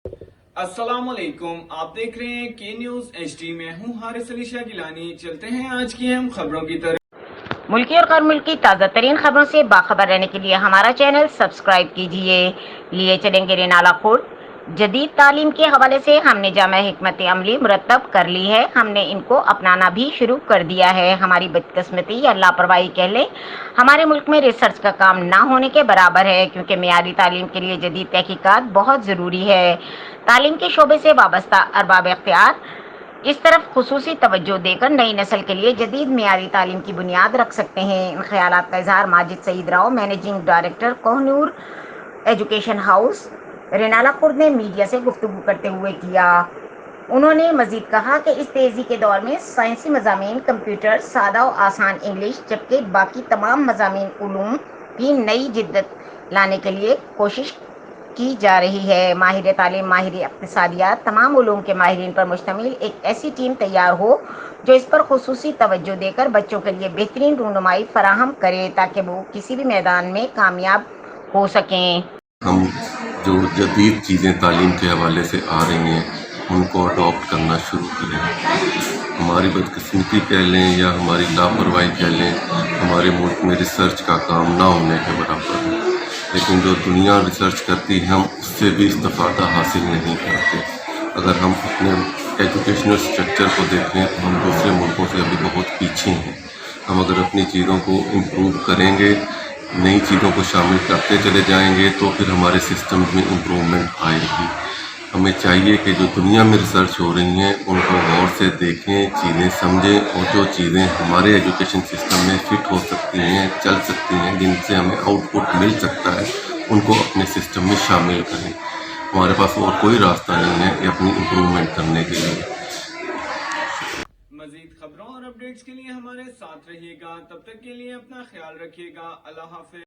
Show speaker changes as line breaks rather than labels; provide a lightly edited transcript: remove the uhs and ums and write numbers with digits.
السلام علیکم، آپ دیکھ رہے ہیں کے نیوز ایچ ڈی۔ میں ہوں حارث علی شاہ گیلانی۔ چلتے ہیں آج کی اہم خبروں کی طرف۔
ملکی اور غیر ملکی تازہ ترین خبروں سے باخبر رہنے کے لیے ہمارا چینل سبسکرائب کیجیے۔ لیے چلیں گے رینالہ خورد۔ جدید تعلیم کے حوالے سے ہم نے جامع حکمت عملی مرتب کر لی ہے، ہم نے ان کو اپنانا بھی شروع کر دیا ہے۔ ہماری بدقسمتی یا لاپرواہی کہہ لیں، ہمارے ملک میں ریسرچ کا کام نہ ہونے کے برابر ہے، کیونکہ معیاری تعلیم کے لیے جدید تحقیقات بہت ضروری ہے۔ تعلیم کے شعبے سے وابستہ ارباب اختیار اس طرف خصوصی توجہ دے کر نئی نسل کے لیے جدید معیاری تعلیم کی بنیاد رکھ سکتے ہیں۔ ان خیالات کا اظہار ماجد سعید Rao, managing director Koh Noor education house, Renala خورد نے میڈیا سے گفتگو کرتے ہوئے کیا۔ انہوں نے مزید کہا کہ اس تیزی کے دور میں سائنسی مضامین، کمپیوٹر، سادہ و آسان انگلش، جبکہ باقی تمام مضامین علوم کی نئی جدت لانے کے لیے کوشش کی جا رہی ہے۔ ماہر تعلیم، ماہر اقتصادیات، تمام علوم کے ماہرین پر مشتمل ایک ایسی ٹیم تیار ہو جو اس پر خصوصی توجہ دے کر بچوں کے لیے بہترین رہنمائی فراہم کرے تاکہ وہ کسی بھی میدان میں کامیاب ہو سکیں۔
ہم جو جدید چیزیں تعلیم کے حوالے سے آ رہی ہیں ان کو اڈاپٹ کرنا شروع کریں۔ ہماری بدقسمتی کہہ لیں یا ہماری لاپرواہی کہہ لیں، ہمارے ملک میں ریسرچ کا کام نہ ہونے کے برابر ہے، لیکن جو دنیا ریسرچ کرتی ہے ہم اس سے بھی استفادہ حاصل نہیں کرتے۔ اگر ہم اپنے ایجوکیشنل اسٹرکچر کو دیکھیں تو ہم دوسرے ملکوں سے ابھی بہت پیچھے ہیں۔ ہم اگر اپنی چیزوں کو امپروو کریں گے، نئی چیزوں کو شامل کرتے چلے جائیں گے تو پھر ہمارے سسٹم میں امپرومنٹ آئے گی۔ ہمیں چاہیے کہ جو دنیا میں ریسرچ ہو رہی ہیں ان کو غور سے دیکھیں، چیزیں سمجھیں، اور جو چیزیں ہمارے ایجوکیشن سسٹم میں فٹ ہو سکتی ہیں، چل سکتی ہیں، جن سے ہمیں آؤٹ پٹ مل سکتا ہے، ان کو اپنے سسٹم میں شامل کریں۔ ہمارے پاس اور کوئی راستہ نہیں ہے کہ اپنی امپرومنٹ کرنے کے لیے۔
مزید خبروں اور اپڈیٹس کے لیے ہمارے ساتھ رہیے گا، تب تک کے لیے اپنا خیال رکھیے گا۔ اللہ حافظ۔